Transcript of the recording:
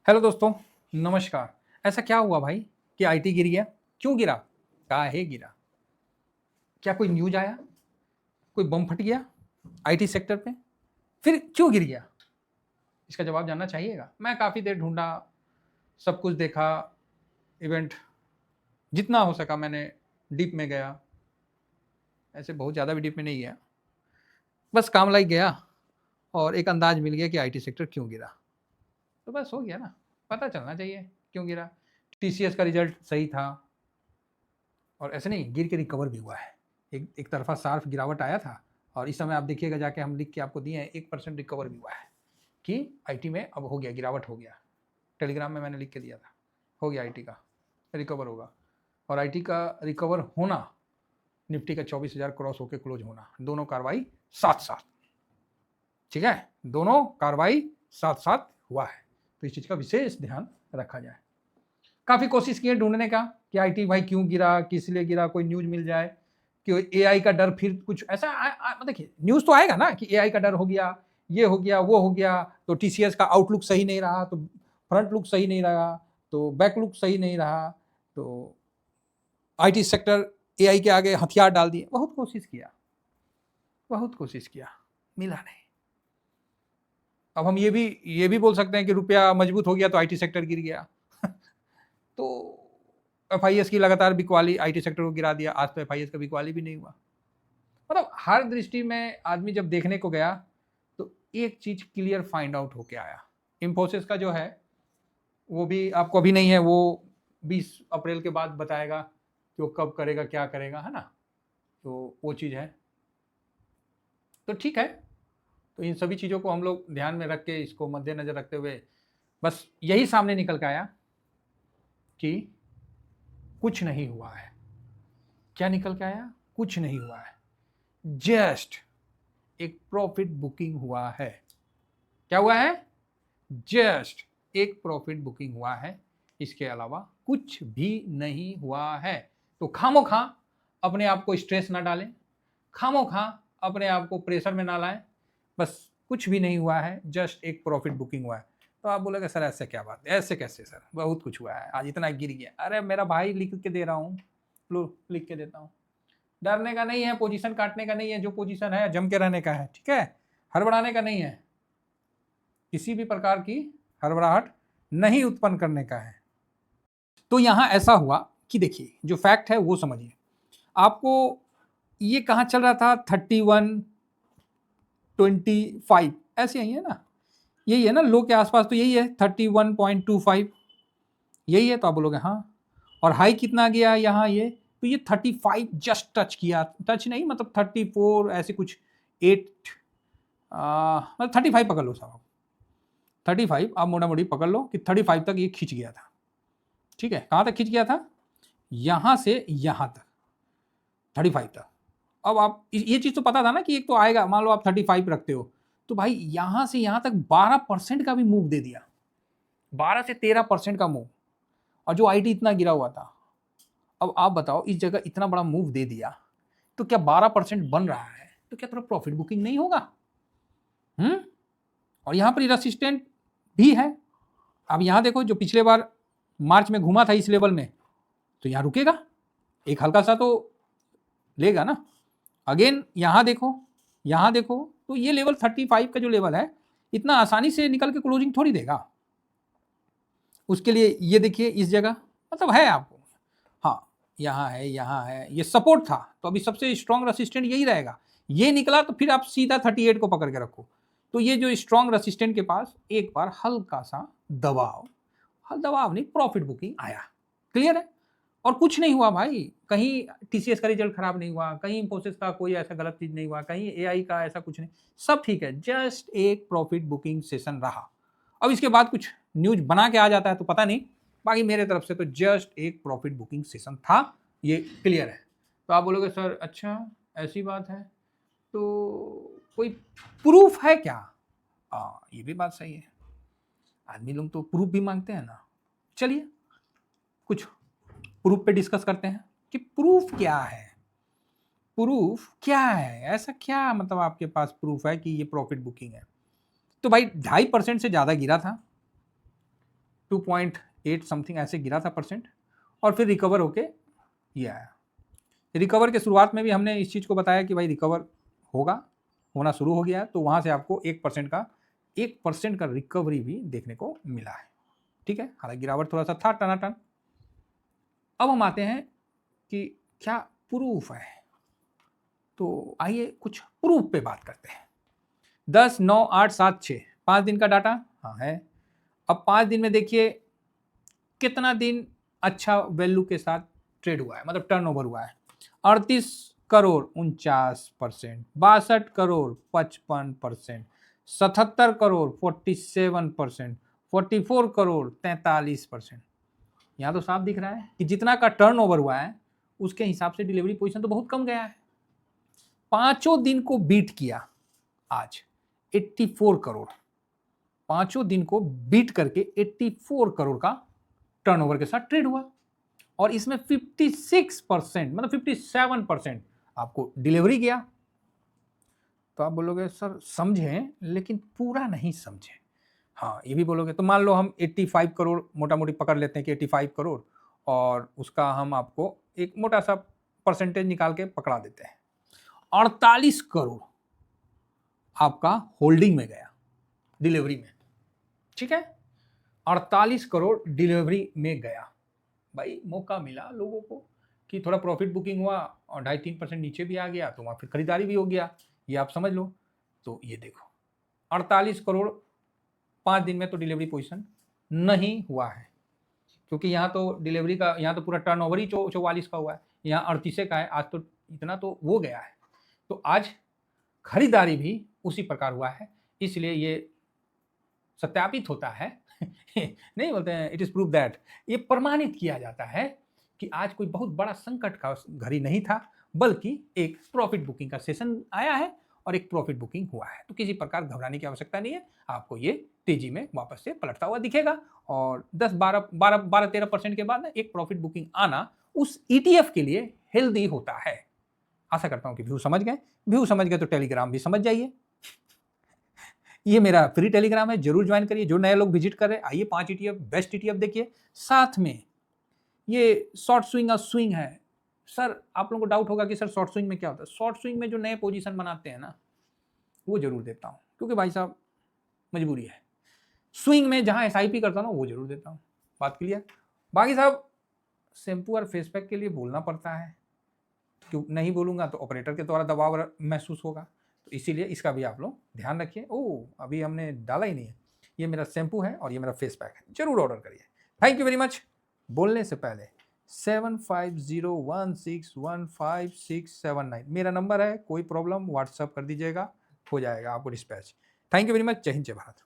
Hello दोस्तों, नमस्कार। ऐसा क्या हुआ भाई कि आईटी गिर गया? क्यों गिरा? काहे गिरा? क्या कोई न्यूज़ आया? कोई बम फट गया आईटी सेक्टर पे? फिर क्यों गिर गया? इसका जवाब जानना चाहिएगा। मैं काफ़ी देर ढूँढा, सब कुछ देखा, इवेंट जितना हो सका मैंने डीप में गया। ऐसे बहुत ज़्यादा भी डीप में नहीं गया। बस काम लायक गया और एक अंदाज़ मिल गया कि आईटी सेक्टर क्यों गिरा। तो बस हो गया ना, पता चलना चाहिए क्यों गिरा। टीसीएस का रिज़ल्ट सही था और ऐसे नहीं, गिर के रिकवर भी हुआ है। एक तरफ़ा शार्प गिरावट आया था और इस समय आप देखिएगा, जाके हम लिख के आपको दिए हैं, 1% रिकवर भी हुआ है कि आईटी में अब हो गया, गिरावट हो गया। टेलीग्राम में मैंने लिख के दिया था, हो गया आईटी का रिकवर होगा। और आईटी का रिकवर होना, निफ्टी का 24,000 क्रॉस होकर क्लोज होना, दोनों कार्रवाई साथ साथ, ठीक है, दोनों कार्रवाई साथ साथ हुआ है। तो इस चीज़ का विशेष ध्यान रखा जाए। काफ़ी कोशिश की है ढूंढने का कि आईटी भाई क्यों गिरा, किस लिए गिरा, कोई न्यूज़ मिल जाए कि एआई का डर, फिर कुछ ऐसा देखिए न्यूज़ तो आएगा ना कि एआई का डर हो गया, ये हो गया, वो हो गया, तो टीसीएस का आउटलुक सही नहीं रहा, तो फ्रंट लुक सही नहीं रहा, तो बैक लुक सही नहीं रहा, तो आईटी सेक्टर एआई के आगे हथियार डाल दिए। बहुत कोशिश किया, बहुत कोशिश किया, मिला नहीं। अब हम ये भी बोल सकते हैं कि रुपया मजबूत हो गया तो आईटी सेक्टर गिर गया। तो एफआईएस की लगातार बिकवाली आईटी सेक्टर को गिरा दिया। आज तो एफआईएस का बिकवाली भी नहीं हुआ। मतलब हर दृष्टि में आदमी जब देखने को गया तो एक चीज क्लियर फाइंड आउट होके आया। इंफोसिस का जो है वो भी आपको अभी नहीं है, वो 20 अप्रैल के बाद बताएगा कि वो कब करेगा, क्या करेगा, है ना। तो वो चीज है, तो ठीक है। तो इन सभी चीज़ों को हम लोग ध्यान में रख के, इसको मद्देनजर रखते हुए बस यही सामने निकल के आया कि कुछ नहीं हुआ है। क्या निकल के आया? कुछ नहीं हुआ है, जस्ट एक प्रॉफिट बुकिंग हुआ है। क्या हुआ है? जस्ट एक प्रॉफिट बुकिंग हुआ है, इसके अलावा कुछ भी नहीं हुआ है। तो खामोखा अपने आप को स्ट्रेस ना डालें, खामोखा अपने आप को प्रेशर में ना लाएं। बस कुछ भी नहीं हुआ है, जस्ट एक प्रॉफिट बुकिंग हुआ है। तो आप बोलेगा सर ऐसे क्या बात है, ऐसे कैसे सर, बहुत कुछ हुआ है, आज इतना गिर गया। अरे मेरा भाई लिख के दे रहा हूँ, लो लिख के देता हूँ। डरने का नहीं है, पोजीशन काटने का नहीं है, जो पोजीशन है जम के रहने का है, ठीक है, हड़बड़ाने का नहीं है, किसी भी प्रकार की हड़बड़ाहट नहीं उत्पन्न करने का है। तो यहां ऐसा हुआ कि देखिए, जो फैक्ट है वो समझिए। आपको ये कहां चल रहा था? 31.25 ऐसे ही है ना, यही है ना, लो के आसपास तो यही है, 31.25 यही है। तो आप बोलोगे हाँ, और हाई कितना गया यहाँ ये? तो ये 35 जस्ट टच किया, टच नहीं मतलब 34 ऐसे कुछ, 8 मतलब 35 पकड़ लो साहब, 35 आप मोटा मोटी पकड़ लो कि 35 तक ये खींच गया था। ठीक है, कहाँ तक खींच गया था? यहाँ से यहाँ तक, 35 तक। अब आप ये चीज़ तो पता था ना कि एक तो आएगा, मान लो आप 35 रखते हो, तो भाई यहाँ से यहाँ तक 12% का भी मूव दे दिया, 12 से 13% का मूव, और जो आईटी इतना गिरा हुआ था। अब आप बताओ, इस जगह इतना बड़ा मूव दे दिया तो क्या 12% बन रहा है, तो क्या थोड़ा प्रॉफिट बुकिंग नहीं होगा? और यहाँ पर रेसिस्टेंट भी है। अब यहाँ देखो, जो पिछले बार मार्च में घूमा था इस लेवल में, तो यहाँ रुकेगा, एक हल्का सा तो लेगा ना। अगेन यहाँ देखो, यहाँ देखो, तो ये लेवल 35 का जो लेवल है, इतना आसानी से निकल के क्लोजिंग थोड़ी देगा। उसके लिए ये देखिए, इस जगह मतलब है आपको, हाँ यहाँ है, यहाँ है, ये सपोर्ट था, तो अभी सबसे स्ट्रॉन्ग रेसिस्टेंट यही रहेगा। ये निकला तो फिर आप सीधा 38 को पकड़ के रखो। तो ये जो स्ट्रॉन्ग रेसिस्टेंट के पास एक बार हल्का सा दबाव, दबाव नहीं, प्रॉफिट बुकिंग आया। क्लियर है? और कुछ नहीं हुआ भाई, कहीं टीसीएस का रिजल्ट खराब नहीं हुआ, कहीं इंफोसिस का कोई ऐसा गलत चीज नहीं हुआ, कहीं एआई का ऐसा कुछ नहीं, सब ठीक है, जस्ट एक प्रॉफिट बुकिंग सेशन रहा। अब इसके बाद कुछ न्यूज बना के आ जाता है तो पता नहीं, बाकी मेरे तरफ से तो जस्ट एक प्रॉफिट बुकिंग सेशन था, ये क्लियर है। तो आप बोलोगे सर अच्छा ऐसी बात है, तो कोई प्रूफ है क्या? ये भी बात सही है, आदमी लोग तो प्रूफ भी मांगते हैं ना। चलिए कुछ प्रूफ पे डिस्कस करते हैं कि प्रूफ क्या है। प्रूफ क्या है, ऐसा क्या मतलब आपके पास प्रूफ है कि ये प्रॉफिट बुकिंग है? तो भाई 2.5% से ज्यादा गिरा था, 2.8 समथिंग ऐसे गिरा था परसेंट, और फिर रिकवर होके ये आया। रिकवर के शुरुआत में भी हमने इस चीज़ को बताया कि भाई रिकवर होना शुरू हो गया है, तो वहाँ से आपको 1% का रिकवरी भी देखने को मिला है। ठीक है, हालांकि गिरावट थोड़ा सा था टनाटन। अब हम आते हैं कि क्या प्रूफ है, तो आइए कुछ प्रूफ पे बात करते हैं। 10, 9, 8, 7, 6 5 दिन का डाटा हाँ है। अब 5 दिन में देखिए कितना दिन अच्छा वैल्यू के साथ ट्रेड हुआ है, मतलब टर्नओवर हुआ है। 38 करोड़ 49%, 62 करोड़ 55%, 77 करोड़ 47%, 44 करोड़ 43%। यहाँ तो साफ दिख रहा है कि जितना का टर्नओवर हुआ है उसके हिसाब से डिलीवरी पोजीशन तो बहुत कम गया है। 5 दिन को बीट किया आज 84 करोड़, 5 दिन को बीट करके 84 करोड़ का टर्नओवर के साथ ट्रेड हुआ, और इसमें 56% मतलब 57% आपको डिलीवरी गया। तो आप बोलोगे सर समझें लेकिन पूरा नहीं समझे। हाँ ये भी बोलोगे, तो मान लो हम 85 करोड़ मोटा मोटी पकड़ लेते हैं कि 85 करोड़, और उसका हम आपको एक मोटा सा परसेंटेज निकाल के पकड़ा देते हैं। 48 करोड़ आपका होल्डिंग में गया डिलीवरी में। ठीक है, 48 करोड़ डिलीवरी में गया। भाई मौका मिला लोगों को कि थोड़ा प्रॉफिट बुकिंग हुआ और 2.5-3% नीचे भी आ गया, तो वहाँ फिर खरीदारी भी हो गया, ये आप समझ लो। तो ये देखो 48 करोड़ 5 दिन में तो डिलीवरी पोजीशन नहीं हुआ है, क्योंकि यहाँ तो डिलीवरी का, यहाँ तो पूरा टर्नओवर ही 44 का हुआ है, यहाँ 38 का है। आज तो इतना तो वो गया है, तो आज खरीदारी भी उसी प्रकार हुआ है, इसलिए ये सत्यापित होता है नहीं बोलते हैं इट इज प्रूव दैट, ये प्रमाणित किया जाता है कि आज कोई बहुत बड़ा संकट का घड़ी नहीं था, बल्कि एक प्रॉफिट बुकिंग का सेशन आया है और एक प्रॉफिट बुकिंग हुआ है। तो किसी प्रकार घबराने की आवश्यकता नहीं है, आपको ये तेजी में वापस से पलटता हुआ दिखेगा, और 10-12-13% के बाद ना एक प्रॉफिट बुकिंग आना उस ETF के लिए हेल्दी होता है। आशा करता हूं कि व्यू समझ गए तो टेलीग्राम भी समझ जाइए। ये मेरा फ्री टेलीग्राम है, जरूर ज्वाइन करिए। जो नए लोग विजिट कर रहे हैं आइए 5 ETF बेस्ट ETF देखिए। साथ में ये शॉर्ट स्विंग और स्विंग है। सर आप लोगों को डाउट होगा कि सर शॉर्ट स्विंग में क्या होता है। शॉर्ट स्विंग में जो नए पोजीशन बनाते हैं ना, वो जरूर देता हूँ, क्योंकि भाई साहब मजबूरी है। स्विंग में जहाँ SIP करता हूँ वो जरूर देता हूँ। बात क्लियर। बाकी साहब शैम्पू और फेस पैक के लिए बोलना पड़ता है, क्यों नहीं बोलूँगा तो ऑपरेटर के द्वारा दबाव महसूस होगा, तो इसीलिए इसका भी आप लोग ध्यान रखिए। अभी हमने डाला ही नहीं है। ये मेरा शैम्पू है और ये मेरा फेस पैक है, जरूर ऑर्डर करिए। Thank you very much. बोलने से पहले 7501615679 मेरा नंबर है, कोई प्रॉब्लम व्हाट्सअप कर दीजिएगा, हो जाएगा आपको dispatch. Thank you very much. जय हिंद जय भारत।